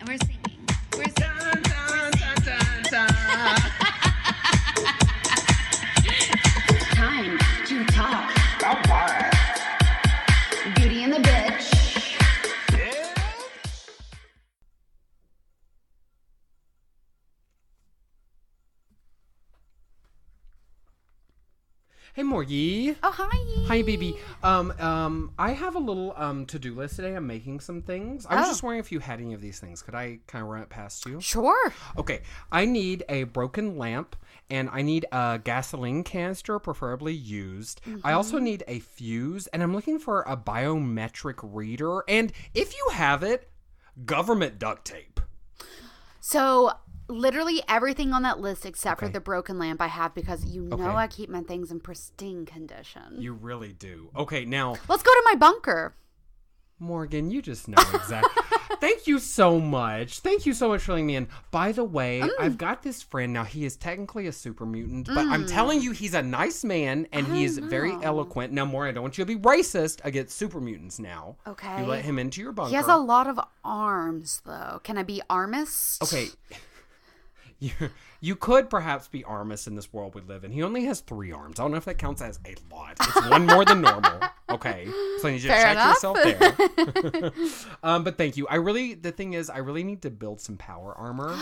And we're singing. We're singing. Dun, dun, dun, dun, dun. Time to talk. Beauty and the Bitch. Hey, Morgie. Oh, hi. Hi, baby. I have a little to-do list today. I'm making some things. I was just wondering if you had any of these things. Could I kind of run it past you? Sure. Okay. I need a broken lamp, and I need a gasoline canister, preferably used. I also need a fuse, and I'm looking for a biometric reader. And if you have it, government duct tape. So, literally everything on that list except for the broken lamp I have because you know I keep my things in pristine condition. You really do. Okay, now... Let's go to my bunker. Morgan, you just know exactly. Thank you so much. Thank you so much for letting me in. By the way, I've got this friend. Now, he is technically a super mutant, but I'm telling you, he's a nice man, and he is very eloquent. Now, Morgan, I don't want you to be racist against super mutants now. Okay. You let him into your bunker. He has a lot of arms, though. Can I be armist? Okay. You could perhaps be Armus in this world we live in. He only has 3 arms. I don't know if that counts as a lot. It's one more than normal. Okay. So you need to check yourself there. But thank you. The thing is, I really need to build some power armor.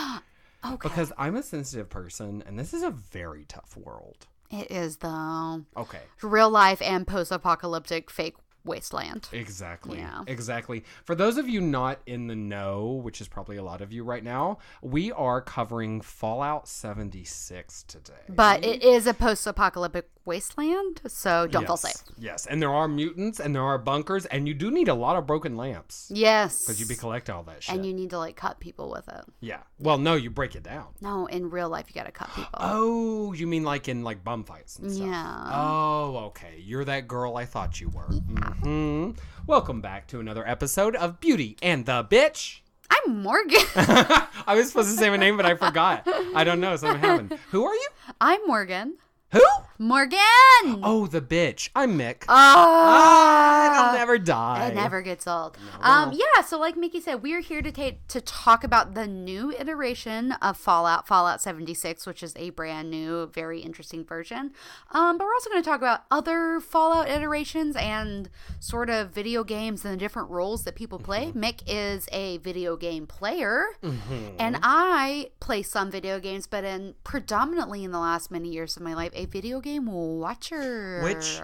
Okay. Because I'm a sensitive person, and this is a very tough world. It is, though. Okay. Real life and post-apocalyptic fake wasteland. Exactly. Yeah. Exactly. For those of you not in the know, which is probably a lot of you right now, we are covering Fallout 76 today. But it is a post-apocalyptic wasteland, so don't fall safe. Yes, and there are mutants, and there are bunkers, and you do need a lot of broken lamps. Yes. Because you be collecting all that shit. And you need to, cut people with it. Yeah. Well, no, you break it down. No, in real life, you gotta cut people. Oh, you mean in bum fights and stuff? Yeah. Oh, okay. You're that girl I thought you were. Mm-hmm. Welcome back to another episode of Beauty and the Bitch. I'm Morgan. I was supposed to say my name, but I forgot. I don't know. Something happened. Who are you? I'm Morgan. Who? Morgan! Oh, the bitch. I'm Mick. It'll never die. It never gets old. No. Yeah, so like Mickey said, we're here to talk about the new iteration of Fallout 76, which is a brand new, very interesting version. But we're also going to talk about other Fallout iterations and sort of video games and the different roles that people play. Mick is a video game player, and I play some video games, but predominantly in the last many years of my life, a video game watcher. Which,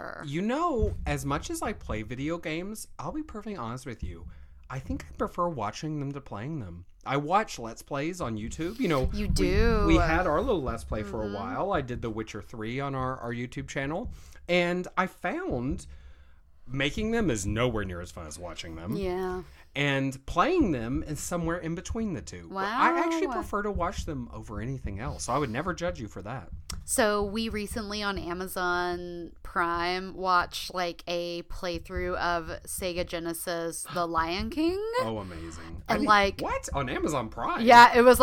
as much as I play video games, I'll be perfectly honest with you, I think I prefer watching them to playing them. I watch Let's Plays on YouTube. You do. We had our little Let's Play for a while. I did The Witcher 3 on our YouTube channel, and I found making them is nowhere near as fun as watching them. Yeah. And playing them is somewhere in between the two. Wow. I actually prefer to watch them over anything else, so I would never judge you for that. So we recently on Amazon Prime watched a playthrough of Sega Genesis The Lion King. Oh, amazing. And what? On Amazon Prime? Yeah, it was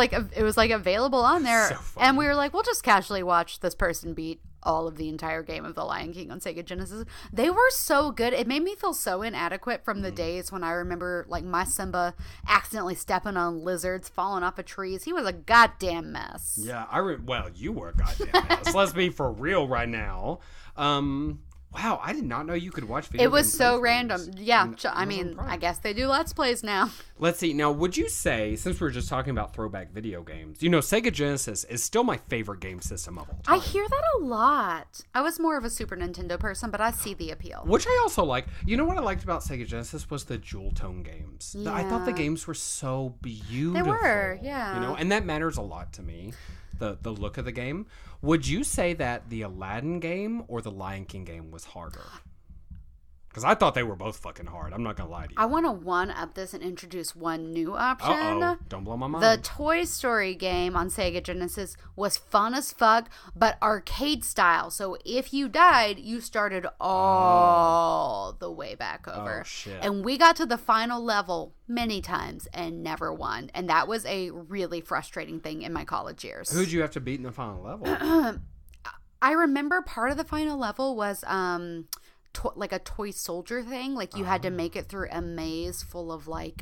available on there. So funny. And we were like, we'll just casually watch this person beat all of the entire game of The Lion King on Sega Genesis. They were so good. It made me feel so inadequate from the days when I remember my Simba accidentally stepping on lizards, falling off of trees. He was a goddamn mess. Yeah, well, you were a goddamn mess. Let's be for real right now. Wow, I did not know you could watch video games. It was so random. Yeah, Prime. I guess they do Let's Plays now. Let's see. Now, would you say, since we were just talking about throwback video games, Sega Genesis is still my favorite game system of all time. I hear that a lot. I was more of a Super Nintendo person, but I see the appeal. Which I also like. You know what I liked about Sega Genesis was the dual tone games. Yeah. I thought the games were so beautiful. They were, yeah. And that matters a lot to me. The look of the game. Would you say that the Aladdin game or the Lion King game was harder? Because I thought they were both fucking hard. I'm not going to lie to you. I want to one-up this and introduce one new option. Uh-oh. Don't blow my mind. The Toy Story game on Sega Genesis was fun as fuck, but arcade style. So if you died, you started all the way back over. Oh, shit. And we got to the final level many times and never won. And that was a really frustrating thing in my college years. Who'd you have to beat in the final level? I remember part of the final level was like a toy soldier thing. Like you had to make it through a maze full of like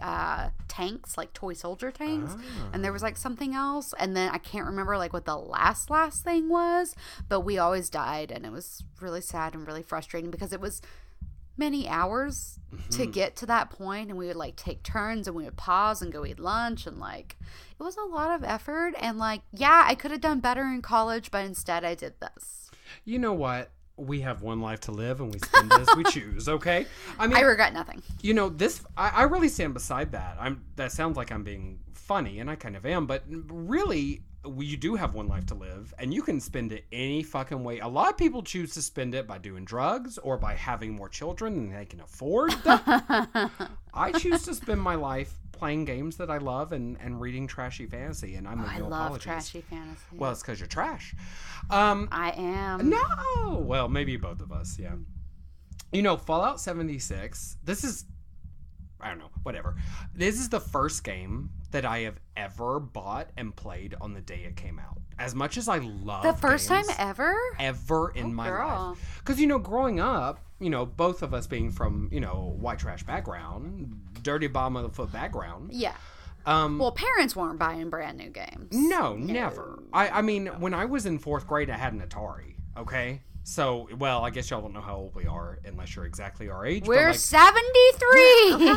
tanks, like toy soldier tanks. And there was like something else. And then I can't remember like what the last thing was, but we always died. And it was really sad and really frustrating because it was many hours to get to that point, and we would like take turns and we would pause and go eat lunch, and like it was a lot of effort. And like, yeah, I could have done better in college, but instead I did this. You know what? We have one life to live, and we spend it as we choose. Okay, I mean, I regret nothing. You know, this I really stand beside that. That sounds like I'm being funny, and I kind of am, but really, you do have one life to live, and you can spend it any fucking way. A lot of people choose to spend it by doing drugs or by having more children than they can afford. I choose to spend my life playing games that I love and reading trashy fantasy, and I love trashy fantasy. Well, it's because you're trash. I am. No! Well, maybe both of us, yeah. You know, Fallout 76, this is... I don't know, whatever. This is the first game that I have ever bought and played on the day it came out. As much as I love the first games, time ever? Ever in my life. Because, you know, growing up, you know, both of us being from, you know, white trash background, dirty bottom of the foot background. Yeah. Well, parents weren't buying brand new games. No, never. I mean, when I was in 4th grade, I had an Atari, okay? So, well, I guess y'all don't know how old we are unless you're exactly our age. We're like, 73!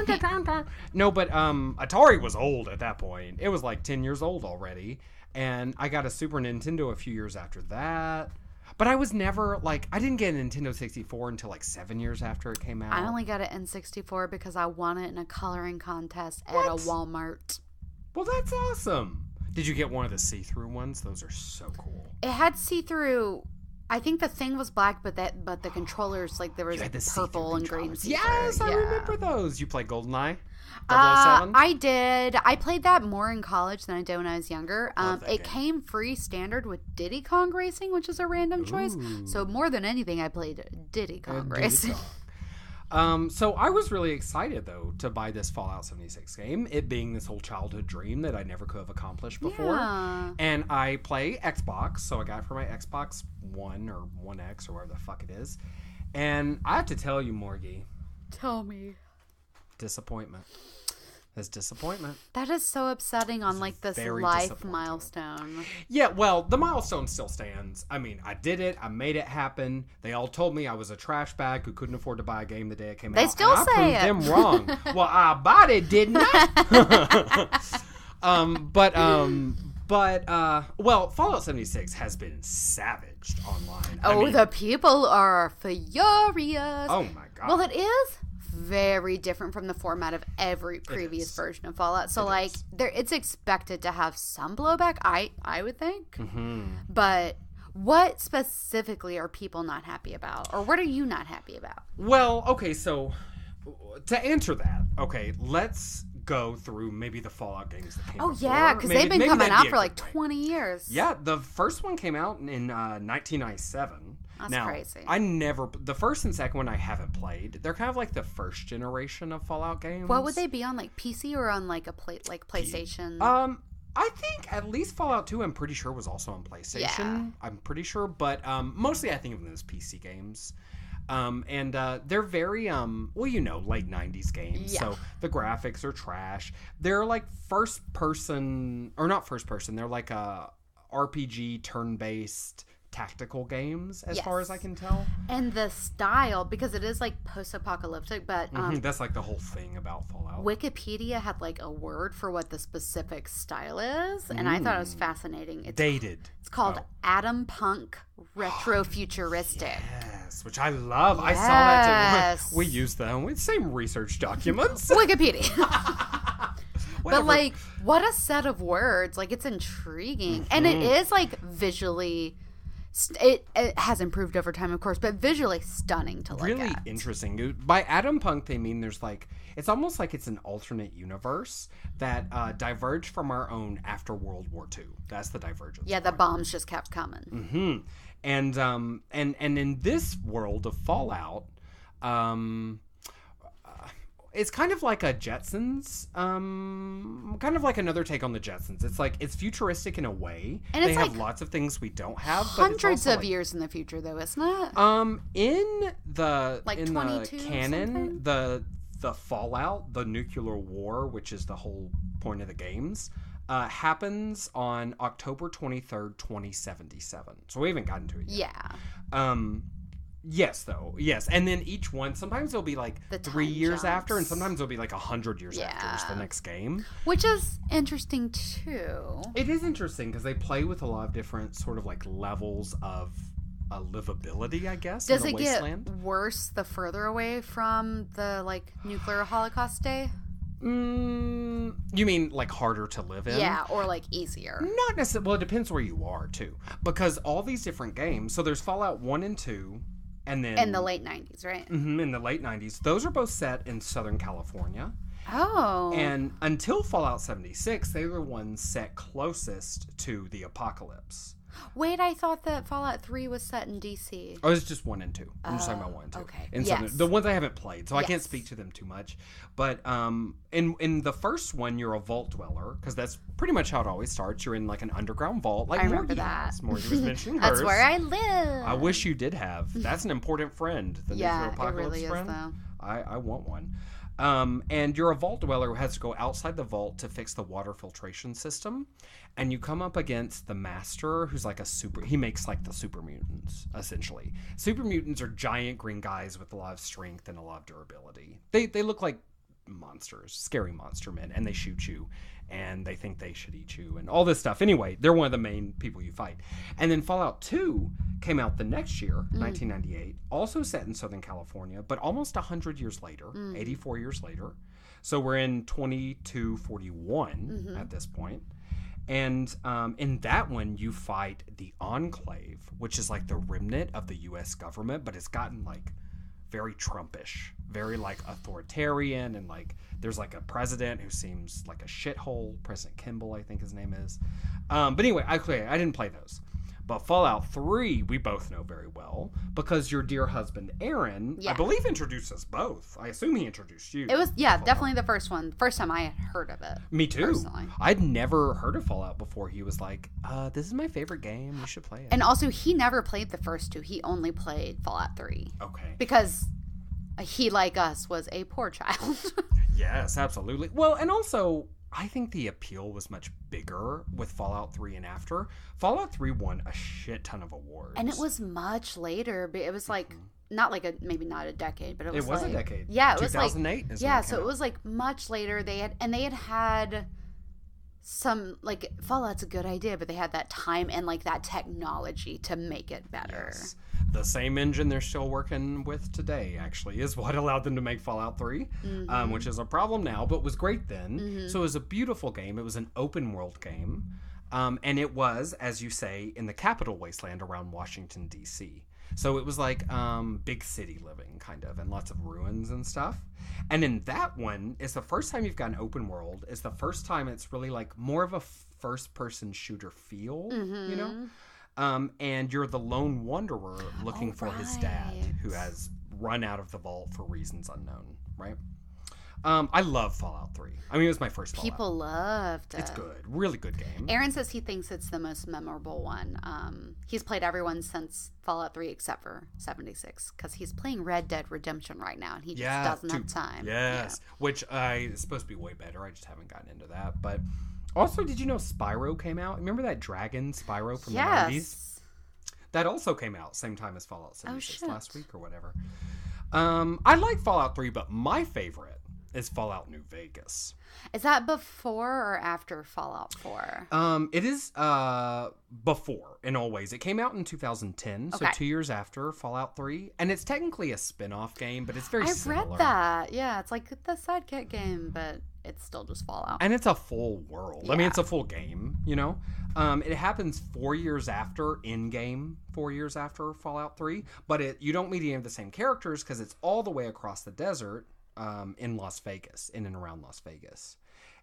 No, but Atari was old at that point. It was like 10 years old already. And I got a Super Nintendo a few years after that. But I was never, like, I didn't get a Nintendo 64 until like 7 years after it came out. I only got an N64 because I won it in a coloring contest at a Walmart. Well, that's awesome. Did you get one of the see-through ones? Those are so cool. It had see-through... I think the thing was black, but the controllers, like, there was like purple and green. Yes, I remember those. You played GoldenEye? 007? I did. I played that more in college than I did when I was younger. It came free standard with Diddy Kong Racing, which is a random choice. So more than anything, I played Diddy Kong Racing. So I was really excited, though, to buy this Fallout 76 game, it being this whole childhood dream that I never could have accomplished before. Yeah. And I play Xbox, so I got it for my Xbox One or 1X or whatever the fuck it is. And I have to tell you, Morgie. Tell me. Disappointment. There's disappointment. That is so upsetting on like this life milestone. Yeah, well, the milestone still stands. I mean, I did it. I made it happen. They all told me I was a trash bag who couldn't afford to buy a game the day it came out. They still say it. I proved them wrong. Well, I bought it, didn't I? Well, Fallout 76 has been savaged online. I mean, the people are furious. Oh my god. Well, it is very different from the format of every previous version of Fallout. So, it's expected to have some blowback, I would think. Mm-hmm. But what specifically are people not happy about? Or what are you not happy about? Well, okay, so to answer that, okay, let's go through maybe the Fallout games that came out. Oh, yeah, because they've been coming out for like 20 years. Yeah, the first one came out in 1997. That's crazy. The first and second one I haven't played. They're kind of like the first generation of Fallout games. What would they be on, like PC or on like PlayStation? I think at least Fallout 2 I'm pretty sure was also on PlayStation. Yeah. I'm pretty sure, but mostly I think of them as PC games. And they're very late 90s games. Yeah. So the graphics are trash. They're like first person, or not first person, they're like a RPG turn-based tactical games as far as I can tell. And the style, because it is like post-apocalyptic, but that's like the whole thing about Fallout. Wikipedia had like a word for what the specific style is, and I thought it was fascinating. It's dated. It's called Atom Punk Retrofuturistic. Yes, which I love. Yes. I saw that too. We used them with same research documents. Wikipedia. But like, what a set of words. Like, it's intriguing. And it is like visually... It has improved over time, of course, but visually stunning to look at. Really interesting. By Atom Punk, they mean there's like, it's almost like it's an alternate universe that diverged from our own after World War II. That's the divergence. Yeah, the bombs just kept coming. Mm-hmm. And in this world of Fallout, it's kind of like a Jetsons, kind of like another take on the Jetsons. It's like, it's futuristic in a way. And they it's have like lots of things we don't have. Hundreds of years in the future, though, isn't it? In the like in 22 the canon, the Fallout, the nuclear war, which is the whole point of the games, happens on October 23rd, 2077. So we haven't gotten to it yet. Yeah. Yes, though. Yes. And then each one, sometimes it'll be like The 3 years jumps. after, and sometimes it'll be like 100 years after is the next game. Which is interesting, too. It is interesting because they play with a lot of different sort of like levels of livability, I guess. Does in it the wasteland. get worse the further away from the, like, nuclear holocaust day? You mean like harder to live in? Yeah, or like easier. Not necessarily. Well, it depends where you are, too. Because all these different games, so there's Fallout 1 and 2, and then... In the late 90s, right? Mm-hmm, in the late 90s. Those are both set in Southern California. Oh. And until Fallout 76, they were the ones set closest to the apocalypse. Wait, I thought that Fallout 3 was set in DC. Oh, it's just 1 and 2. I'm just talking about 1 and 2. Okay. And yes. the ones I haven't played, so I Yes. can't speak to them too much. But in the first one, you're a vault dweller, because that's pretty much how it always starts. You're in like an underground vault, like I remember Morgan that. has. Morgan was mentioning That's hers. where I live. I wish you did have. That's an important friend. The nuclear Yeah, it apocalypse really friend. is, though. I want one. And you're a vault dweller who has to go outside the vault to fix the water filtration system. And you come up against the master, who's like he makes like the super mutants, essentially. Super mutants are giant green guys with a lot of strength and a lot of durability. They look like monsters, scary monster men, and they shoot you. And they think they should eat you and all this stuff. Anyway, they're one of the main people you fight. And then Fallout 2 came out the next year, 1998, also set in Southern California, but almost 100 years later, 84 years later. So we're in 2241 at this point. And in that one, you fight the Enclave, which is like the remnant of the U.S. government, but it's gotten like very Trumpish, very like authoritarian, and like there's like a president who seems like a shithole. President Kimball, I think his name is. But anyway, I didn't play those. But Fallout 3, we both know very well because your dear husband Aaron, I believe, introduced us both. I assume he introduced you. It was definitely the first one. First time I had heard of it. Me too. Personally. I'd never heard of Fallout before. He was like, "This is my favorite game. You should play it." And also, he never played the first two. He only played Fallout 3. Okay. Because he, like us, was a poor child. Yes, absolutely. Well, and also, I think the appeal was much bigger with Fallout 3 and after. Fallout 3 won a shit ton of awards. And it was much later. But it was like, not like maybe not a decade, but it was like, a decade. Yeah, it was like 2008 is yeah, when it so came it was like much later. They had some, like, Fallout's a good idea, but they had that time and like that technology to make it better. Yes. The same engine they're still working with today, actually, is what allowed them to make Fallout 3, which is a problem now, but was great then. So it was a beautiful game. It was an open world game. And it was, as you say, in the capital wasteland around Washington, D.C. So it was like big city living, kind of, and lots of ruins and stuff. And in that one, it's the first time you've got an open world. It's the first time it's really like more of a first-person shooter feel, you know? And you're the lone wanderer looking for his dad, who has run out of the vault for reasons unknown, right? I love Fallout 3. I mean, it was my first Fallout. People loved it. It's good. Really good game. Aaron says he thinks it's the most memorable one. He's played everyone since Fallout 3 except for 76 because he's playing Red Dead Redemption right now and he just doesn't have time. Yes, which is supposed to be way better. I just haven't gotten into that. But also, did you know Spyro came out? Remember that dragon Spyro from the 90s? That also came out same time as Fallout 76 last week or whatever. I like Fallout 3, but my favorite is Fallout New Vegas. Is that before or after Fallout 4? It is before in all ways. It came out in 2010, so 2 years after Fallout 3, and it's technically a spin-off game, but it's very similar. I've read that. Yeah, it's like the sidekick game, but it's still just Fallout. And it's a full world. Yeah. I mean, it's a full game, you know? It happens 4 years after, in-game 4 years after Fallout 3, but you don't meet any of the same characters because it's all the way across the desert in Las Vegas, in and around Las Vegas.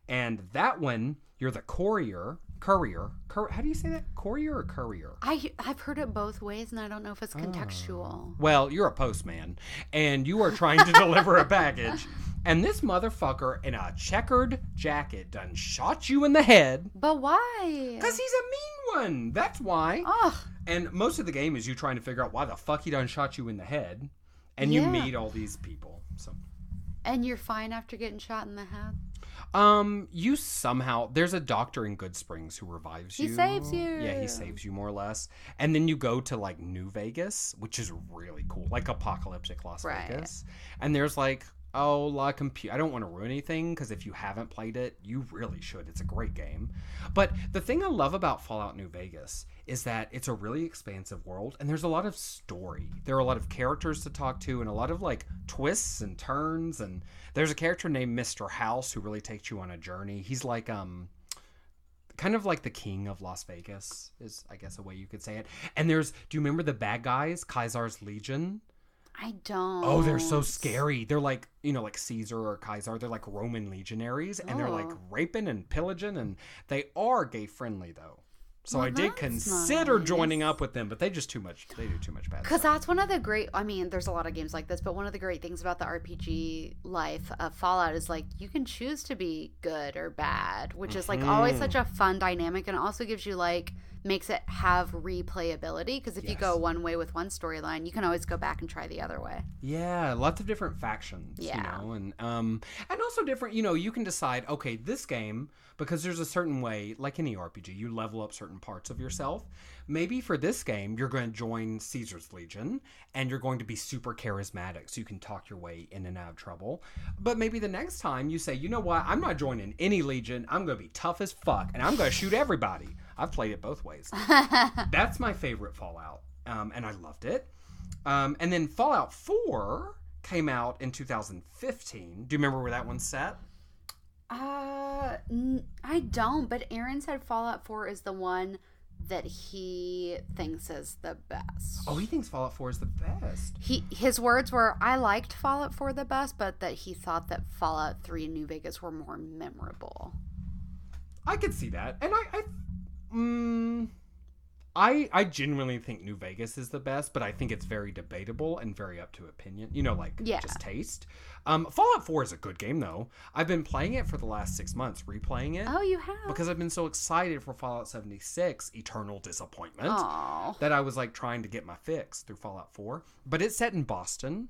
And that one, you're the courier. How do you say that? Courier or courier? I've heard it both ways, and I don't know if it's contextual. Well, you're a postman, and you are trying to deliver a package And this motherfucker in a checkered jacket done shot you in the head. But why? Because he's a mean one. That's why. Ugh. And most of the game is you trying to figure out why the fuck he done shot you in the head. And you meet all these people. So. And you're fine after getting shot in the head? You somehow, there's a doctor in Good Springs who revives you. He saves you. Yeah, he saves you more or less. And then you go to like New Vegas, which is really cool, like apocalyptic Las Vegas. And there's like, I don't want to ruin anything because if you haven't played it, you really should. It's a great game. But the thing I love about Fallout New Vegas is that it's a really expansive world and there's a lot of story. There are a lot of characters to talk to and a lot of like twists and turns. And there's a character named Mr. House who really takes you on a journey. He's like, kind of like the king of Las Vegas is, I guess, a way you could say it. And do you remember the bad guys, Caesar's Legion? I don't. Oh, they're so scary. They're like, like Caesar or Kaiser. They're like Roman legionaries, and they're like raping and pillaging, and they are gay friendly though. So I did consider joining up with them, but they do too much bad. Because that's one of the great, there's a lot of games like this, but one of the great things about the RPG life of Fallout is like you can choose to be good or bad, which is like always such a fun dynamic, and it also gives you like makes it have replayability because if you go one way with one storyline, you can always go back and try the other way. Yeah, lots of different factions, and also different, you can decide, okay, this game, because there's a certain way, like any RPG, you level up certain parts of yourself. Maybe for this game, you're going to join Caesar's Legion, and you're going to be super charismatic, so you can talk your way in and out of trouble. But maybe the next time you say, you know what, I'm not joining any Legion, I'm going to be tough as fuck, and I'm going to shoot everybody. I've played it both ways. That's my favorite Fallout, and I loved it. And then Fallout 4 came out in 2015. Do you remember where that one's set? I don't, but Aaron said Fallout 4 is the one that he thinks is the best. Oh, he thinks Fallout 4 is the best. His words were, I liked Fallout 4 the best, but that he thought that Fallout 3 and New Vegas were more memorable. I could see that. And I genuinely think New Vegas is the best, but I think it's very debatable and very up to opinion. Just taste. Fallout 4 is a good game, though. I've been playing it for the last 6 months, replaying it. Oh, you have? Because I've been so excited for Fallout 76, Eternal Disappointment, Aww. that I was like trying to get my fix through Fallout 4. But it's set in Boston.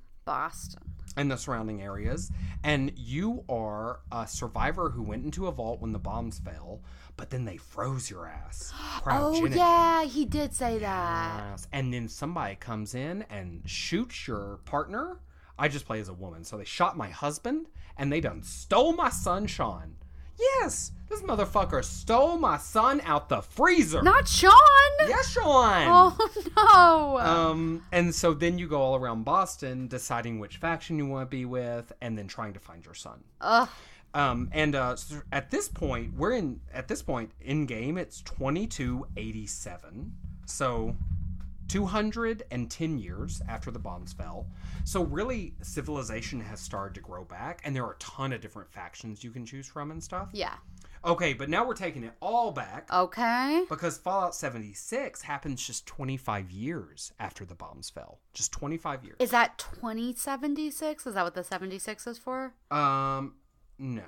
And the surrounding areas. And you are a survivor who went into a vault when the bombs fell, but then they froze your ass. Oh, yeah, he did say that. Yes. And then somebody comes in and shoots your partner. I just play as a woman. So they shot my husband, and they done stole my son, Sean. Yes, this motherfucker stole my son out the freezer. Not Sean. Yes, Sean. Oh, no. And so then you go all around Boston deciding which faction you want to be with and then trying to find your son. Ugh. So at this point, in game, it's 2287. So 210 years after the bombs fell. So really, civilization has started to grow back, and there are a ton of different factions you can choose from and stuff. Yeah. Okay, but now we're taking it all back. Okay. Because Fallout 76 happens just 25 years after the bombs fell. Just 25 years. Is that 2076? Is that what the 76 is for? No.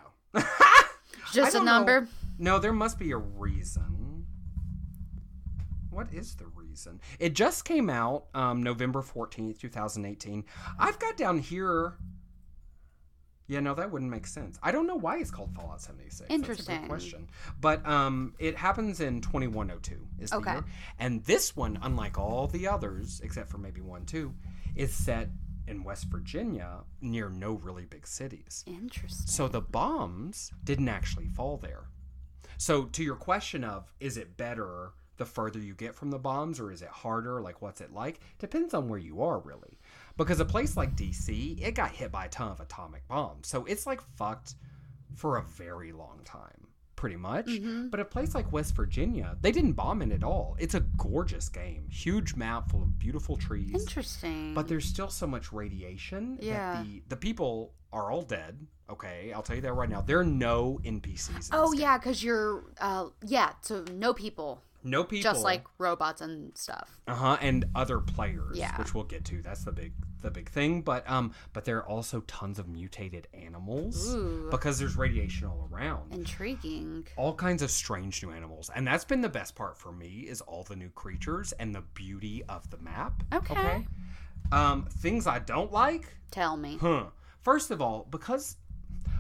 Just a number? Know. No, there must be a reason. What is the reason? It just came out November 14th, 2018. I've got down here... Yeah, no, that wouldn't make sense. I don't know why it's called Fallout 76. Interesting. That's a good question. But it happens in 2102 is the year. And this one, unlike all the others, except for maybe 1, 2, is set in West Virginia near no really big cities. Interesting. So the bombs didn't actually fall there. So to your question of, is it better the further you get from the bombs, or is it harder? Like, what's it like? Depends on where you are, really. Because a place like DC, it got hit by a ton of atomic bombs. So it's like fucked for a very long time, pretty much. Mm-hmm. But a place like West Virginia, they didn't bomb it at all. It's a gorgeous game. Huge map full of beautiful trees. Interesting. But there's still so much radiation that the people are all dead. Okay, I'll tell you that right now. There are no NPCs in this game. Yeah, because you're, so no people. No people. Just like robots and stuff. And other players, Yeah. which we'll get to. That's the big thing. But there are also tons of mutated animals. Ooh. Because there's radiation all around. Intriguing. All kinds of strange new animals. And that's been the best part for me, is all the new creatures and the beauty of the map. Okay. Things I don't like. Tell me. First of all, because...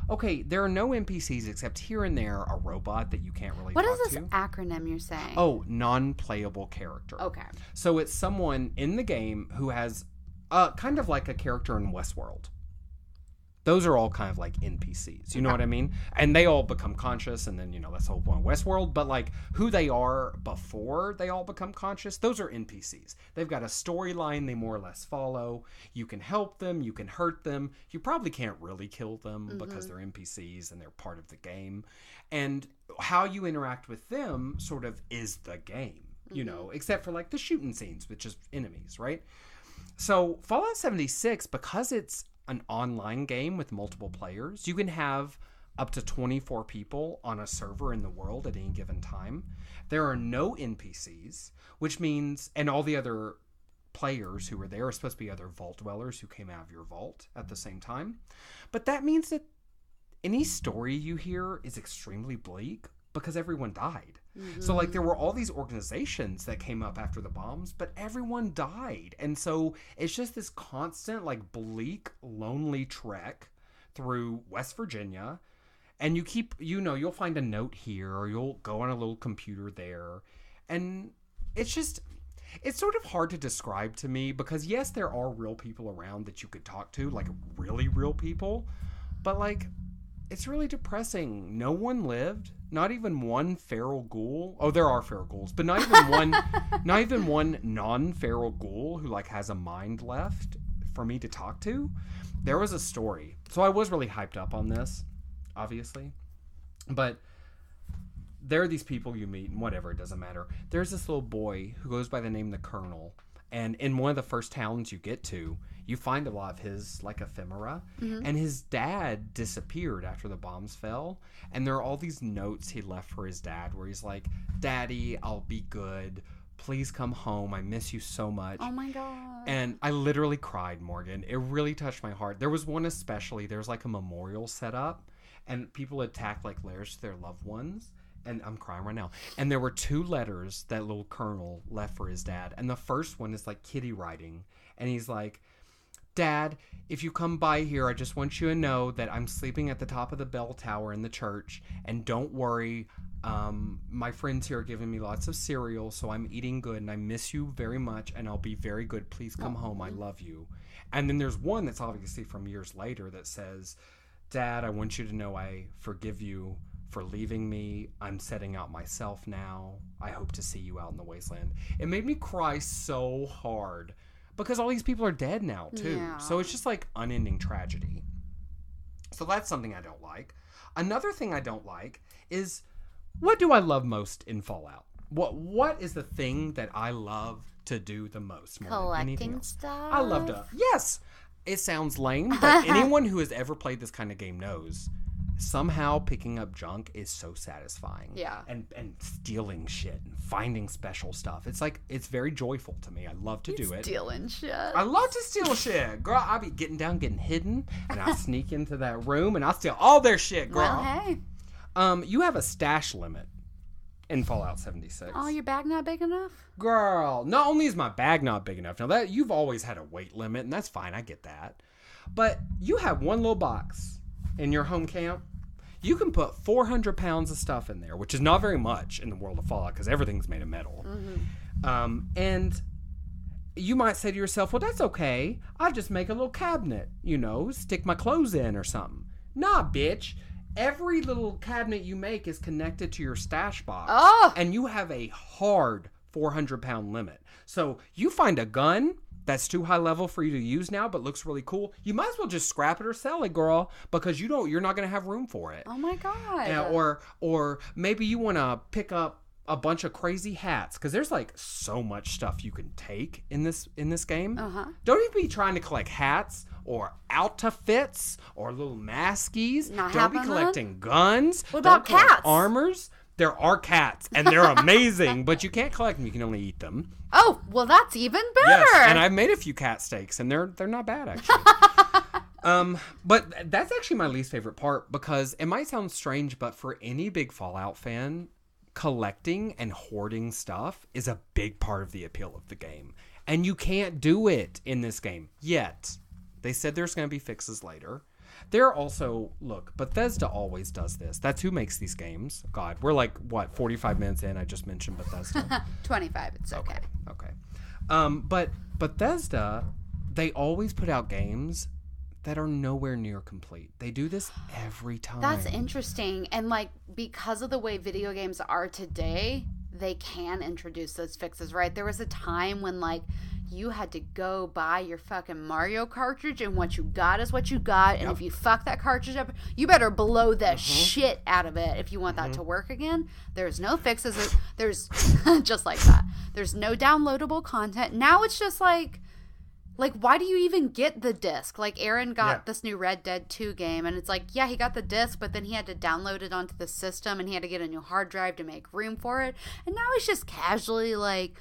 Okay, there are no NPCs except here and there a robot that you can't really What talk is this to. acronym you're saying? Oh, non-playable character. Okay. So it's someone in the game who has kind of like a character in Westworld. Those are all kind of like NPCs. You know what I mean? And they all become conscious, and then, that's the whole point of Westworld. But like who they are before they all become conscious, those are NPCs. They've got a storyline they more or less follow. You can help them. You can hurt them. You probably can't really kill them because they're NPCs and they're part of the game. And how you interact with them sort of is the game, except for like the shooting scenes, which is enemies, right? So Fallout 76, because it's an online game with multiple players, you can have up to 24 people on a server in the world at any given time. There are no NPCs, which means, and all the other players who were there are supposed to be other vault dwellers who came out of your vault at the same time. But that means that any story you hear is extremely bleak because everyone died. So like there were all these organizations that came up after the bombs, but everyone died. And so it's just this constant like bleak, lonely trek through West Virginia. And you keep, you'll find a note here or you'll go on a little computer there. And it's sort of hard to describe to me because yes, there are real people around that you could talk to, like really real people. But like, it's really depressing. No one lived. Not even one feral ghoul. Oh, there are feral ghouls, but not even one non-feral ghoul who like has a mind left for me to talk to. There was a story. So I was really hyped up on this, obviously. But there are these people you meet and whatever, it doesn't matter. There's this little boy who goes by the name the Colonel. And in one of the first towns you get to, you find a lot of his, like, ephemera. And his dad disappeared after the bombs fell. And there are all these notes he left for his dad where he's like, Daddy, I'll be good. Please come home. I miss you so much. Oh, my God. And I literally cried, Morgan. It really touched my heart. There was one especially. There was, like, a memorial set up. And people had tacked, like, letters to their loved ones. And I'm crying right now. And there were 2 letters that little Colonel left for his dad. And the first one is like kitty writing. And he's like, Dad, if you come by here, I just want you to know that I'm sleeping at the top of the bell tower in the church. And don't worry, my friends here are giving me lots of cereal, so I'm eating good. And I miss you very much. And I'll be very good. Please come home. I love you. And then there's one that's obviously from years later that says, Dad, I want you to know I forgive you for leaving me. I'm setting out myself now. I hope to see you out in the wasteland. It made me cry so hard because all these people are dead now too. Yeah. So it's just like unending tragedy. So that's something I don't like. Another thing I don't like is, what do I love most in Fallout? What is the thing that I love to do the most? Collecting stuff? I love to. Yes. It sounds lame, but anyone who has ever played this kind of game knows somehow picking up junk is so satisfying. Yeah. And stealing shit and finding special stuff. It's like, it's very joyful to me. I love to do it. Stealing shit. I love to steal shit. Girl, I'll be getting down, getting hidden, and I'll sneak into that room and I'll steal all their shit, girl. Well, hey. You have a stash limit in Fallout 76. Oh, your bag not big enough? Girl, not only is my bag not big enough, now that you've always had a weight limit, and that's fine, I get that. But you have one little box in your home camp. You can put 400 pounds of stuff in there, which is not very much in the world of Fallout because everything's made of metal. And you might say to yourself, well, that's okay. I'll just make a little cabinet, stick my clothes in or something. Nah, bitch. Every little cabinet you make is connected to your stash box. Oh! And you have a hard 400-pound limit. So you find a gun that's too high level for you to use now, but looks really cool. You might as well just scrap it or sell it, girl, because you're not going to have room for it. Oh my God. Or maybe you want to pick up a bunch of crazy hats, because there's like so much stuff you can take in this game. Don't even be trying to collect hats or outfits or little maskies. Not Don't be having collecting guns. What about Don't collect cats? Armors. There are cats, and they're amazing, but you can't collect them. You can only eat them. Oh, well, that's even better. Yes, and I've made a few cat steaks, and they're not bad, actually. But that's actually my least favorite part, because it might sound strange, but for any big Fallout fan, collecting and hoarding stuff is a big part of the appeal of the game. And you can't do it in this game yet. They said there's going to be fixes later. There are also, look, Bethesda always does this. That's who makes these games. God, we're like, 45 minutes in? I just mentioned Bethesda. 25, it's okay. Okay. But Bethesda, they always put out games that are nowhere near complete. They do this every time. That's interesting. And like, because of the way video games are today, they can introduce those fixes, right? There was a time when like you had to go buy your fucking Mario cartridge, and what you got is what you got. And if you fuck that cartridge up, you better blow the shit out of it if you want that to work again. There's no fixes. There's just like that. There's no downloadable content. Now it's just like, why do you even get the disc? Like, Aaron got this new Red Dead 2 game, and it's like, yeah, he got the disc, but then he had to download it onto the system, and he had to get a new hard drive to make room for it. And now he's just casually, like,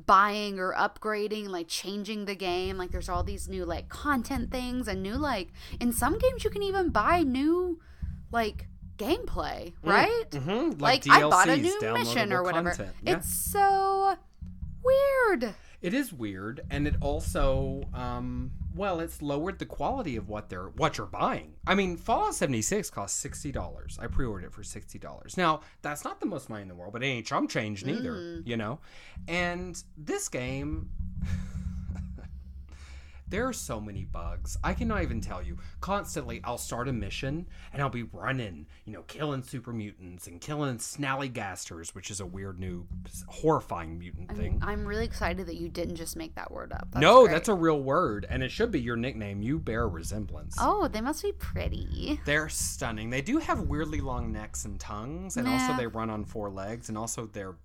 buying or upgrading, like, changing the game. Like, there's all these new, like, content things, and new, like, in some games you can even buy new, like, gameplay, right? Mm-hmm. Like DLCs, I bought a new mission or whatever. Content. Yeah. It's so weird. It is weird, and it also, it's lowered the quality of what you're buying. I mean, Fallout 76 costs $60. I pre-ordered it for $60. Now, that's not the most money in the world, but it ain't chump change neither, you know? And this game... There are so many bugs. I cannot even tell you. Constantly, I'll start a mission, and I'll be running, killing super mutants and killing snallygasters, which is a weird new, horrifying mutant thing. I'm really excited that you didn't just make that word up. That's a real word, and it should be your nickname. You bear a resemblance. Oh, they must be pretty. They're stunning. They do have weirdly long necks and tongues, and also they run on 4 legs, and also they're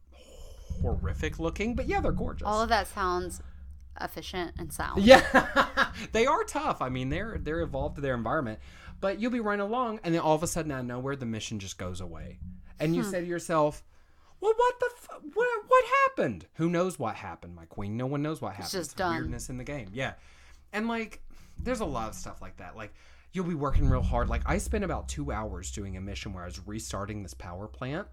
horrific looking, but yeah, they're gorgeous. All of that sounds efficient and sound. Yeah. They are tough. I mean, they're evolved to their environment, but you'll be running along, and then all of a sudden out of nowhere the mission just goes away, and you say to yourself, well, what happened? Who knows what happened, my queen? No one knows what happened. It's just done. Weirdness in the game. Yeah. And like, there's a lot of stuff like that. Like, you'll be working real hard. Like, I spent about 2 hours doing a mission where I was restarting this power plant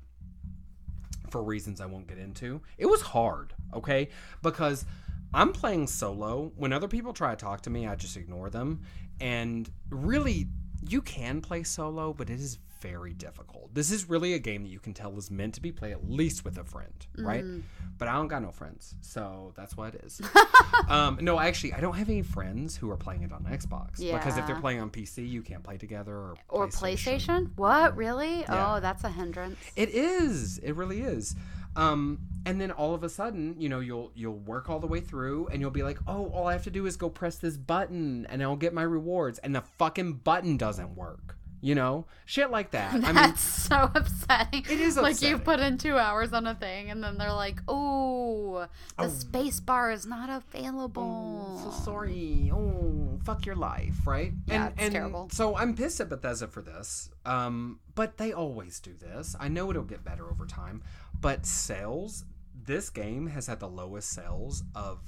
for reasons I won't get into. It was hard, okay? Because I'm playing solo. When other people try to talk to me, I just ignore them. And really, you can play solo, but it is very difficult. This is really a game that you can tell is meant to be played at least with a friend, right? But I don't got no friends, so that's what it is. No, actually, I don't have any friends who are playing it on Xbox. Yeah. Because if they're playing on PC, you can't play together. Or PlayStation? What? Really? Yeah. Oh, that's a hindrance. It is. It really is. And then all of a sudden, you'll work all the way through, and you'll be like, oh, all I have to do is go press this button, and I'll get my rewards, and the fucking button doesn't work. Shit like that. That's so upsetting. It is upsetting. Like, you put in 2 hours on a thing, and then they're like, the space bar is not available. Oh, so sorry. Oh, fuck your life, right? Yeah, it's terrible. So I'm pissed at Bethesda for this. But they always do this. I know it'll get better over time. But sales, this game has had the lowest sales of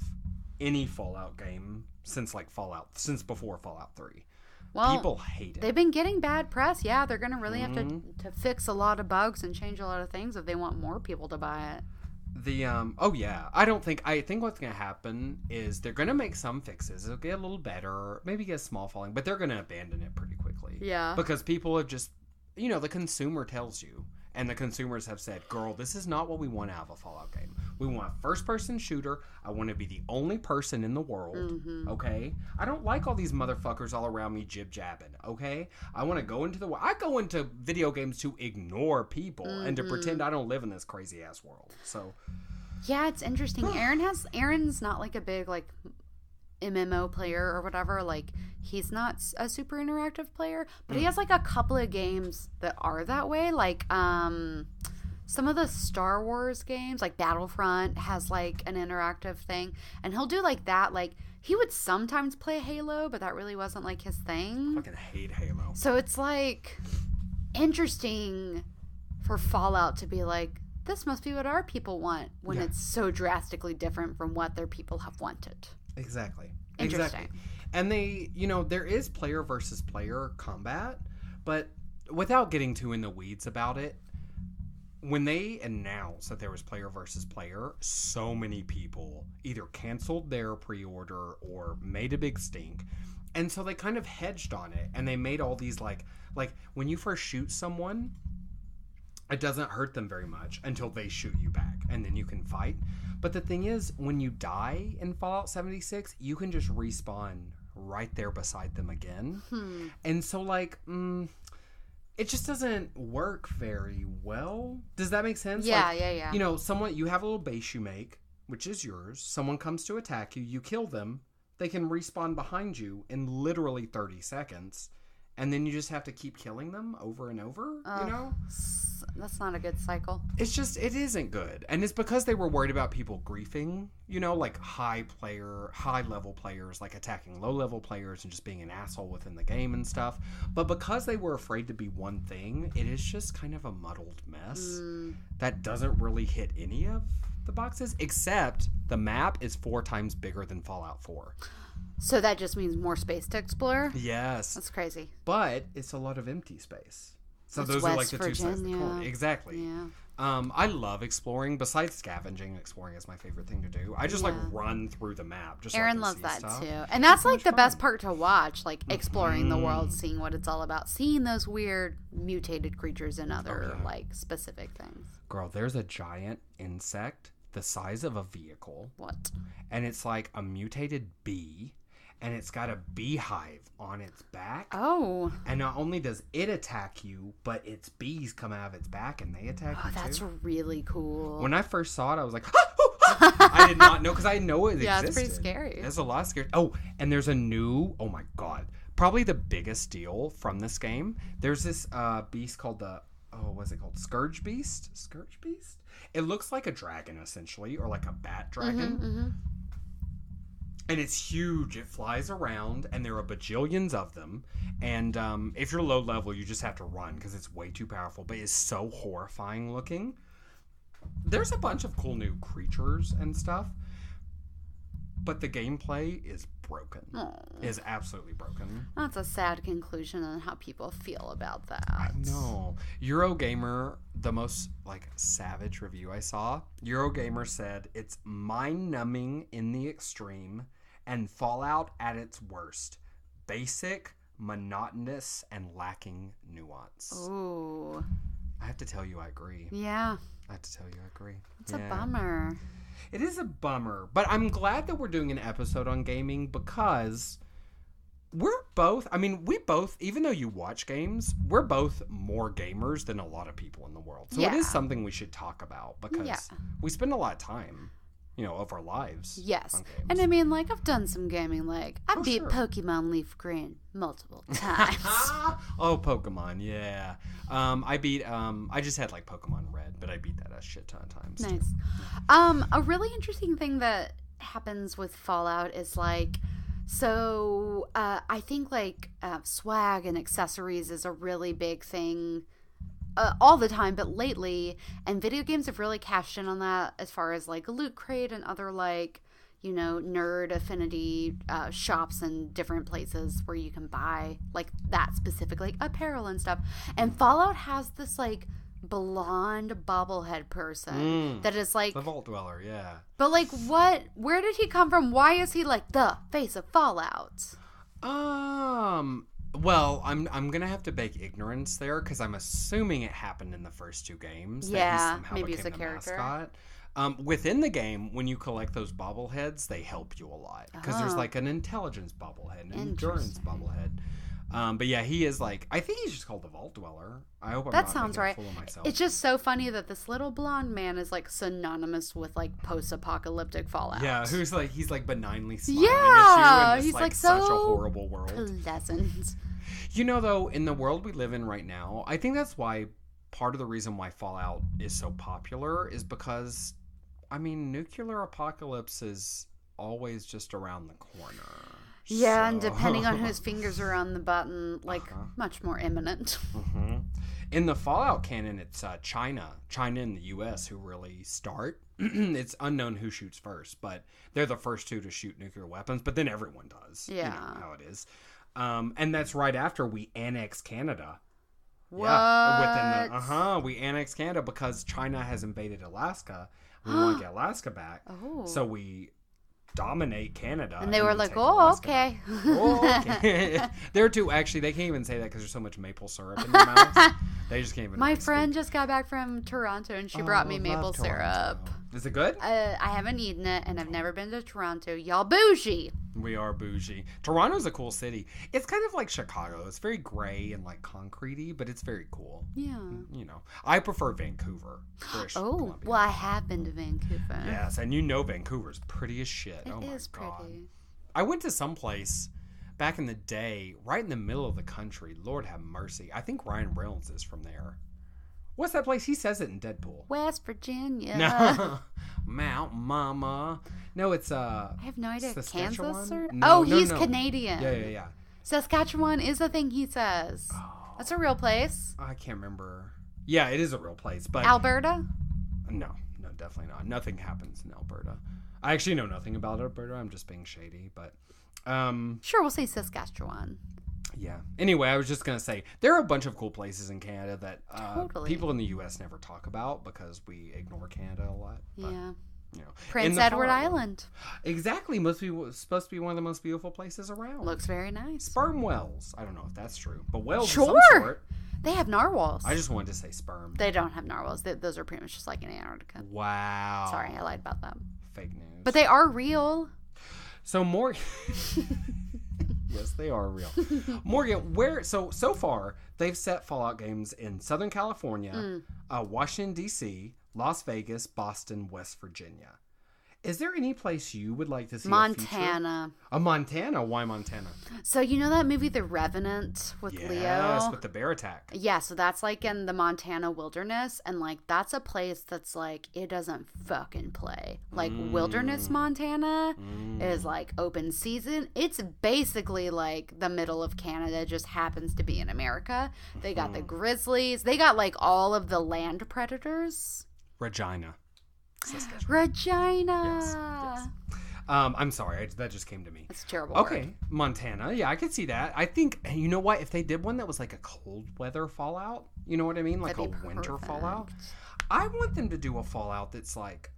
any Fallout game since before Fallout 3. Well, people hate it. They've been getting bad press. Yeah, they're going to really have to fix a lot of bugs and change a lot of things if they want more people to buy it. I think what's going to happen is they're going to make some fixes. It'll get a little better, maybe get a small falling, but they're going to abandon it pretty quickly. Yeah. Because people have just, the consumer tells you. And the consumers have said, girl, this is not what we want out of a Fallout game. We want a first-person shooter. I want to be the only person in the world, okay? I don't like all these motherfuckers all around me jib-jabbing, okay? I want to go into I go into video games to ignore people and to pretend I don't live in this crazy-ass world, so. Yeah, it's interesting. Aaron's not like a big, like, MMO player or whatever. Like, he's not a super interactive player, but he has like a couple of games that are that way. Like some of the Star Wars games, like Battlefront has like an interactive thing, and he'll do like that. Like, he would sometimes play Halo, but that really wasn't like his thing. I fucking hate Halo. So it's like interesting for Fallout to be like, this must be what our people want, when it's so drastically different from what their people have wanted. Exactly. Interesting. Exactly. And they, there is player versus player combat, but without getting too in the weeds about it, when they announced that there was player versus player, so many people either canceled their pre-order or made a big stink. And so they kind of hedged on it, and they made all these like when you first shoot someone, it doesn't hurt them very much until they shoot you back, and then you can fight. But the thing is, when you die in Fallout 76, you can just respawn right there beside them again. And so it just doesn't work very well. Does that make sense? Yeah. You have a little base you make, which is yours. Someone comes to attack you, you kill them, they can respawn behind you in literally 30 seconds. And then you just have to keep killing them over and over, That's not a good cycle. It isn't good. And it's because they were worried about people griefing, like high level players, like attacking low level players and just being an asshole within the game and stuff. But because they were afraid to be one thing, it is just kind of a muddled mess that doesn't really hit any of the boxes, except the map is 4 times bigger than Fallout 4. So that just means more space to explore? Yes. That's crazy. But it's a lot of empty space. So it's those West are like the Virginia. two sides of the coin. Exactly. Yeah. I love exploring. Besides scavenging, exploring is my favorite thing to do. I just run through the map. Just Aaron so loves that stuff. too. And that's like the best part to watch, like exploring the world, seeing what it's all about, seeing those weird mutated creatures and other like specific things. Girl, there's a giant insect the size of a vehicle. What? And it's like a mutated bee. And it's got a beehive on its back. Oh. And not only does it attack you, but its bees come out of its back and they attack you that's too. really cool. When I first saw it, I was like, I did not know, because I know it existed. Yeah, it's pretty scary. There's a lot of scary. Oh, and there's a new, oh my God, probably the biggest deal from this game. There's this beast called what's it called? Scourge Beast? Scourge Beast? It looks like a dragon, essentially, or like a bat dragon. And it's huge. It flies around, and there are bajillions of them. And if you're low level, you just have to run because it's way too powerful. But it's so horrifying looking. There's a bunch of cool new creatures and stuff. But the gameplay is broken. Is absolutely broken. That's a sad conclusion on how people feel about that. I know. Eurogamer, the most savage review I saw, Eurogamer said it's mind-numbing in the extreme and Fallout at its worst. Basic, monotonous, and lacking nuance. Ooh. I have to tell you I agree. Yeah. I have to tell you I agree. It's a bummer. It is a bummer, but I'm glad that we're doing an episode on gaming because we both, even though you watch games, we're both more gamers than a lot of people in the world. So it is something we should talk about because we spend a lot of time, of our lives. Yes. On games. And I mean, I've done some gaming. I beat Pokemon Leaf Green multiple times. Oh, Pokemon, yeah. I just had Pokemon Red, but I beat that a shit ton of times. Nice. A really interesting thing that happens with Fallout is I think swag and accessories is a really big thing all the time, but lately, and video games have really cashed in on that as far as Loot Crate and other nerd affinity shops and different places where you can buy that specific apparel and stuff. And Fallout has this blonde bobblehead person that is the Vault Dweller, yeah. But where did he come from? Why is he the face of Fallout? Well, I'm gonna have to bake ignorance there because I'm assuming it happened in the first 2 games. Yeah, that he somehow maybe became it's a character. Mascot. Within the game, when you collect those bobbleheads, they help you a lot because there's an intelligence bobblehead, an endurance bobblehead. But yeah, he is I think he's just called the Vault Dweller. I hope I'm that not sounds making right. a fool of myself. It's just so funny that this little blonde man is synonymous with post-apocalyptic Fallout. Yeah, he's benignly smiling at you in this he's such a horrible world. Pleasant. Though, in the world we live in right now, I think that's why part of the reason why Fallout is so popular is because, nuclear apocalypse is always just around the corner. Yeah, and depending on whose fingers are on the button, like, much more imminent. Mm-hmm. In the Fallout canon, it's China and the U.S. who really start. It's unknown who shoots first, but they're the first two to shoot nuclear weapons, but then everyone does. Yeah. You know how it is. And that's right after we annex Canada. What? Yeah, we annexed Canada because China has invaded Alaska. We want to get Alaska back. Oh. So we dominate Canada. And they were like, oh, okay. They're too, actually, they can't even say that because there's so much maple syrup in their mouths. They just can't even. My friend just got back from Toronto and she brought me maple syrup. Is it good? I haven't eaten it and I've never been to Toronto. Y'all bougie. We are bougie. Toronto's a cool city. It's kind of like Chicago. It's very gray and like concretey, but it's very cool. Yeah. You know, I prefer Vancouver. Columbia. Well, I have been to Vancouver. Yes, and you know Vancouver's pretty as shit. It is pretty. I went to some place back in the day, right in the middle of the country. Lord have mercy. I think Ryan Reynolds is from there. What's that place? He says it in Deadpool. West Virginia. No. Mount Mama. No, it's I have no idea. Kansas or no, he's Canadian. Yeah. Saskatchewan is the thing he says. Oh, that's a real place. I can't remember. Yeah, it is a real place, but Alberta? No, definitely not. Nothing happens in Alberta. I actually know nothing about Alberta. I'm just being shady, but sure, we'll say Saskatchewan. Yeah. Anyway, I was just going to say, there are a bunch of cool places in Canada that people in the U.S. never talk about because we ignore Canada a lot. But, yeah. You know, Prince Edward Island. Exactly. Supposed to be one of the most beautiful places around. Looks very nice. Sperm whales. I don't know if that's true, but whales sure. of some sort. They have narwhals. I just wanted to say sperm. They don't have narwhals. Those are pretty much just like in Antarctica. Wow. Sorry, I lied about that. Fake news. But they are real. So more... Yes, they are real. Morgan, so far they've set Fallout games in Southern California, Washington D.C., Las Vegas, Boston, West Virginia. Is there any place you would like to see Montana. Montana? Why Montana? So you know that movie The Revenant with Leo? Yes, with the bear attack. Yeah, so that's like in the Montana wilderness, and like that's a place that's like it doesn't fucking play. Like Wilderness Montana is like open season. It's basically like the middle of Canada, just happens to be in America. They got the grizzlies. They got like all of the land predators. Regina. Regina. Yes. I'm sorry, that just came to me. That's a terrible. Okay, word. Montana. Yeah, I could see that. I think, you know what? If they did one that was like a cold weather Fallout, you know what I mean? Like a winter Fallout. I want them to do a Fallout that's like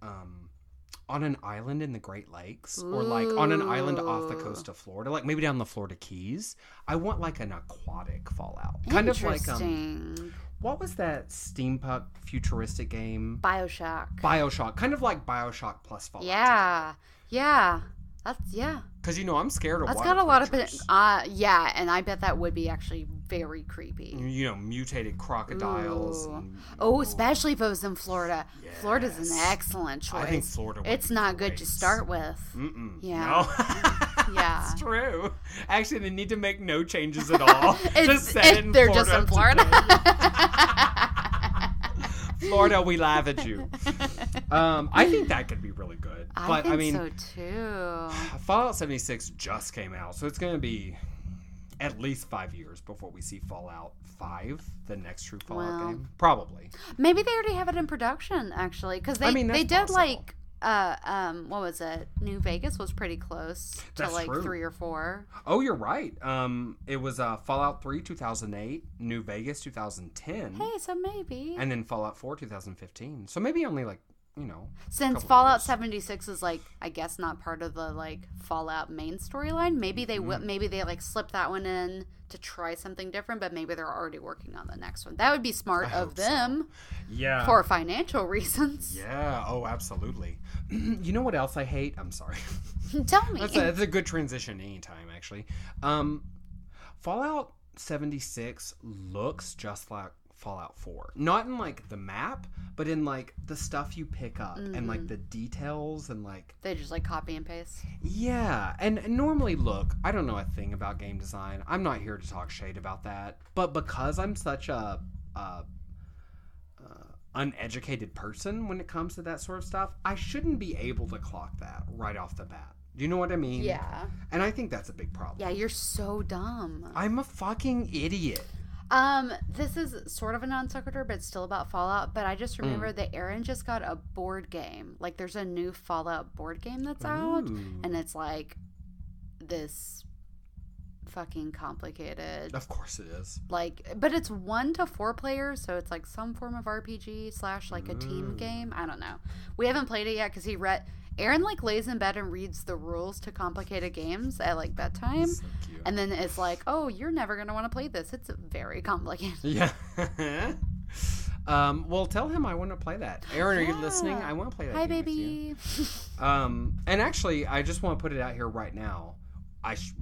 on an island in the Great Lakes. Ooh. Or like on an island off the coast of Florida. Like maybe down the Florida Keys. I want like an aquatic Fallout. Kind of like what was that steampunk futuristic game? Bioshock. Kind of like Bioshock plus Fallout. Yeah. Because I'm scared of. That's got a lot of and I bet that would be actually very creepy. Mutated crocodiles. Especially if it was in Florida. Yes. Florida's an excellent choice. I think Florida. It's not good to start with. Yeah. No. Yeah. It's true. Actually, they need to make no changes at all. They're just in Florida. Florida, we laugh at you. I think that could be really good. I mean, so too. Fallout 76 just came out, so it's going to be at least 5 years before we see Fallout 5, the next true Fallout game. Probably. Maybe they already have it in production, actually, because they did possible. Like. What was it? New Vegas was pretty close to like true. 3 or 4. Oh, you're right. It was Fallout 3 2008, New Vegas 2010. Hey, so maybe. And then Fallout 4 2015. So maybe only like, since Fallout 76 is like I guess not part of the like Fallout main storyline, maybe they maybe they like slipped that one in to try something different, but maybe they're already working on the next one. That would be smart of them. So. Yeah. For financial reasons. Yeah. Oh, absolutely. You know what else I hate? I'm sorry. Tell me. That's a good transition anytime, actually. Fallout 76 looks just like Fallout 4. Not in like the map, but in like the stuff you pick up and like the details and like they just like copy and paste. Yeah, and normally look, I don't know a thing about game design. I'm not here to talk shade about that, but because I'm such a uneducated person when it comes to that sort of stuff, I shouldn't be able to clock that right off the bat. Do you know what I mean? Yeah. And I think that's a big problem. Yeah, you're so dumb. I'm a fucking idiot. This is sort of a non sequitur, but it's still about Fallout. But I just remember that Aaron just got a board game. Like, there's a new Fallout board game that's out, and it's like this fucking complicated. Of course it is. Like, but it's 1 to 4 players, so it's like some form of RPG / like a team game. I don't know. We haven't played it yet because Aaron like lays in bed and reads the rules to complicated games at like bedtime. So cute. And then it's like, oh, you're never going to want to play this. It's very complicated. Yeah. Well, tell him I want to play that. Aaron, are you listening? I want to play that Hi, game baby. with you. And actually, I just want to put it out here right now.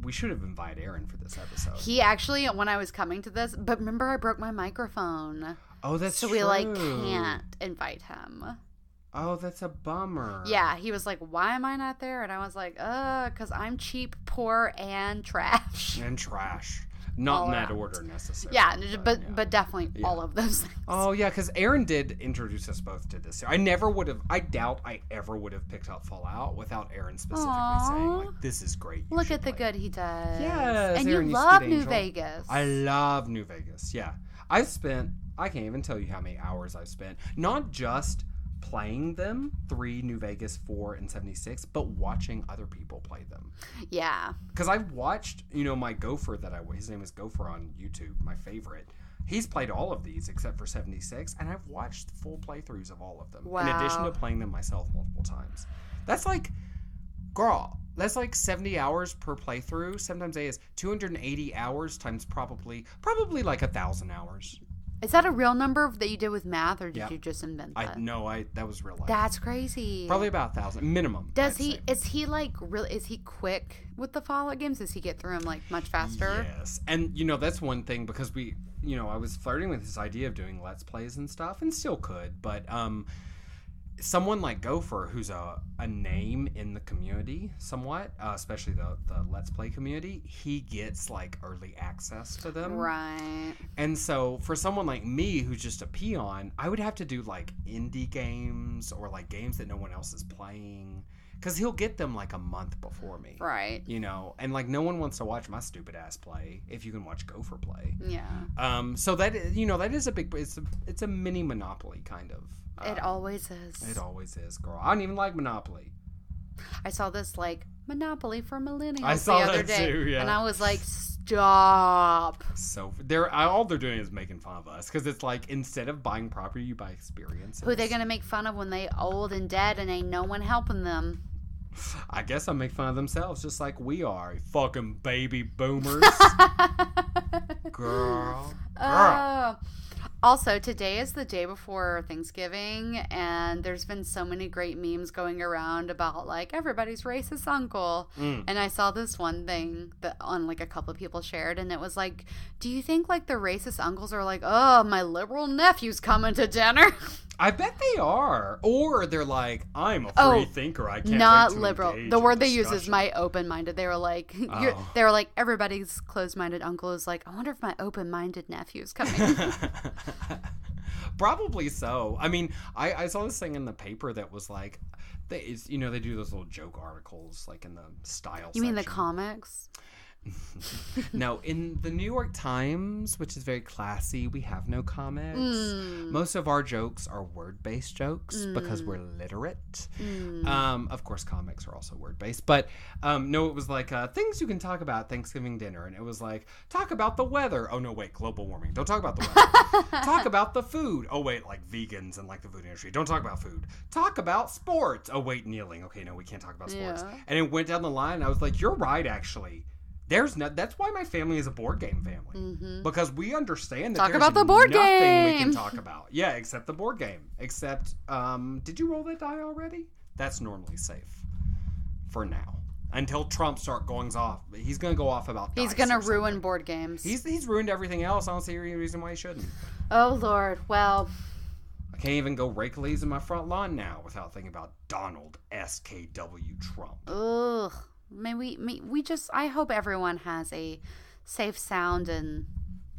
We should have invited Aaron for this episode. He actually, when I was coming to this, but remember I broke my microphone. Oh, that's so true. So we like can't invite him. Oh, that's a bummer. Yeah, he was like, why am I not there? And I was like, because I'm cheap, poor, and trash. And trash. Not all in that around. Order necessarily. Yeah, but definitely all of those things. Oh, yeah, because Aaron did introduce us both to this. I doubt I ever would have picked up Fallout without Aaron specifically saying, like, this is great. Look at the good he does. Yes. And Aaron, you love New Vegas. I love New Vegas, yeah. I can't even tell you how many hours I've spent. Not just playing them, 3, New Vegas, 4, and 76, but watching other people play them. Yeah. Because I've watched, my Gopher his name is Gopher on YouTube, my favorite. He's played all of these except for 76, and I've watched full playthroughs of all of them. Wow. In addition to playing them myself multiple times. That's like, that's like 70 hours per playthrough. Sometimes it is 280 hours times probably like 1,000 hours. Is that a real number that you did with math, or did you just invent that? That was real life. That's crazy. Probably about 1,000 minimum. Is he like really? Is he quick with the Fallout games? Does he get through them like much faster? Yes, and that's one thing because I was flirting with this idea of doing Let's Plays and stuff, and still could, but someone like Gopher, who's a name in the community somewhat, especially the Let's Play community, he gets like early access to them. Right. And so for someone like me who's just a peon, I would have to do like indie games or like games that no one else is playing. Because he'll get them like a month before me. Right. And like no one wants to watch my stupid ass play if you can watch Gopher play. Yeah. So that is a big, it's a mini Monopoly kind of. It always is. It always is, girl. I don't even like Monopoly. I saw this like Monopoly for Millennials I saw the other that day, too, yeah. And I was like, stop. So all they're doing is making fun of us because it's like instead of buying property, you buy experiences. Who they gonna make fun of when they old and dead and ain't no one helping them? I guess I make fun of themselves just like we are, fucking baby boomers. Girl. Also, today is the day before Thanksgiving, and there's been so many great memes going around about, like, everybody's racist uncle. And I saw this one thing that on, like, a couple of people shared, and it was like, do you think, like, the racist uncles are like, oh, my liberal nephew's coming to dinner? I bet they are. Or they're like, I'm a free thinker. I can't not wait to liberal. engage The in word they use discussion. is my open-minded. They were like, they were like, everybody's closed-minded uncle is like, I wonder if my open-minded nephew's coming. Probably so. I mean, I saw this thing in the paper that was like, they do those little joke articles like in the style You mean the section. comics? No, in the New York Times, which is very classy, we have no comics. Most of our jokes are word-based jokes because we're literate. Of course, comics are also word-based. But no, it was like things you can talk about at Thanksgiving dinner. And it was like, talk about the weather. Oh, no, wait, global warming. Don't talk about the weather. Talk about the food. Oh, wait, like vegans and like the food industry. Don't talk about food. Talk about sports. Oh, wait, kneeling. Okay, no, we can't talk about sports. Yeah. And it went down the line. And I was like, you're right, actually. That's why my family is a board game family. Because we understand that Talk there's about the board nothing game. we can talk about. Yeah, except the board game. Except, did you roll that die already? That's normally safe. For now. Until Trump starts going off. He's going to go off about dice. He's going to or ruin something. Board games. He's ruined everything else. I don't see any reason why he shouldn't. Oh, Lord. Well, I can't even go rake leaves in my front lawn now without thinking about Donald S.K.W. Trump. ugh. I hope everyone has a safe, sound, and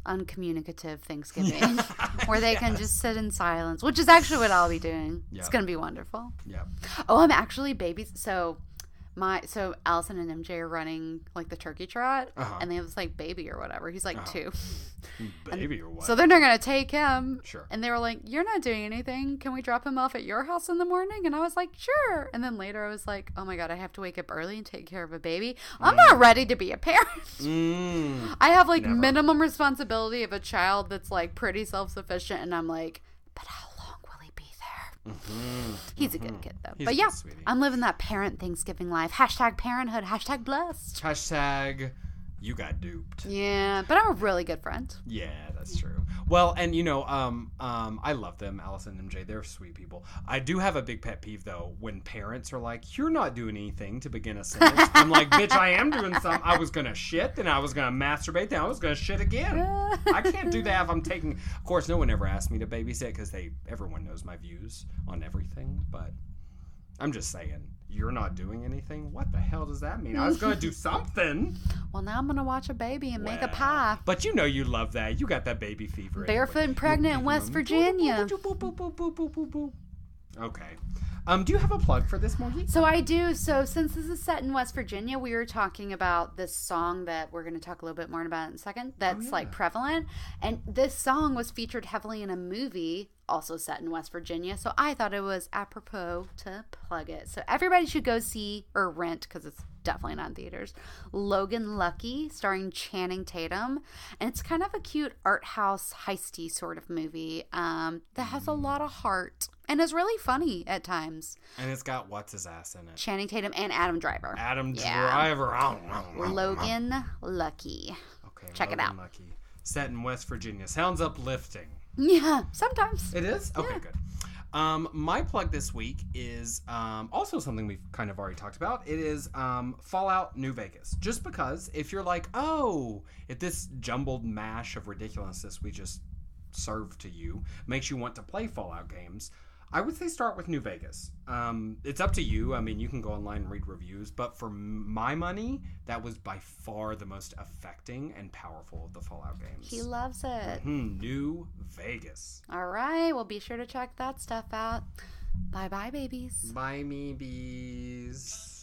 uncommunicative Thanksgiving where they can just sit in silence, which is actually what I'll be doing. Yep. It's going to be wonderful. Yep. Oh, I'm actually so So Allison and MJ are running like the turkey trot, Uh-huh. and they have this like baby or whatever. He's like 2. Baby or what? So then they're gonna take him. Sure. And they were like, "You're not doing anything. Can we drop him off at your house in the morning?" And I was like, "Sure." And then later I was like, "Oh my god, I have to wake up early and take care of a baby. I'm not ready to be a parent. I have like minimum responsibility of a child that's like pretty self-sufficient, and I'm like, but how long will he be there?" He's a good kid though. He's but a yeah, good sweetie. I'm living that parent Thanksgiving life. Hashtag parenthood. Hashtag blessed. Hashtag you got duped. Yeah, but I'm a really good friend. Yeah, that's true. Well, and I love them, Allison and MJ. They're sweet people. I do have a big pet peeve though when parents are like, "You're not doing anything," to begin a sentence. I'm like, "Bitch, I am doing something. I was gonna shit, then I was gonna masturbate, then I was gonna shit again. I can't do that if I'm taking." Of course, no one ever asked me to babysit because everyone knows my views on everything. But I'm just saying, you're not doing anything? What the hell does that mean? I was going to do something. Well, now I'm going to watch a baby and make a pie. But you know you love that. You got that baby fever. Barefoot and pregnant in West Virginia. Okay. Do you have a plug for this, Morgie? So I do. So since this is set in West Virginia, we were talking about this song that we're going to talk a little bit more about in a second. That's like prevalent. And this song was featured heavily in a movie also set in West Virginia. So I thought it was apropos to plug it. So everybody should go see or rent, because it's definitely not in theaters, Logan Lucky, starring Channing Tatum. And it's kind of a cute art house heisty sort of movie that has a lot of heart and is really funny at times. And it's got what's his ass in it? Channing Tatum and Adam Driver. Driver. Logan Lucky. Okay, check Logan it out. Lucky. Set in West Virginia. Sounds uplifting. Yeah, sometimes. It is? Okay, good. My plug this week is also something we've kind of already talked about. It is Fallout New Vegas. Just because if you're like, if this jumbled mash of ridiculousness we just served to you makes you want to play Fallout games, I would say start with New Vegas. It's up to you. I mean, you can go online and read reviews, but for my money, that was by far the most affecting and powerful of the Fallout games. He loves it. New Vegas. All right. Well, be sure to check that stuff out. Bye-bye, babies. Bye, me bees.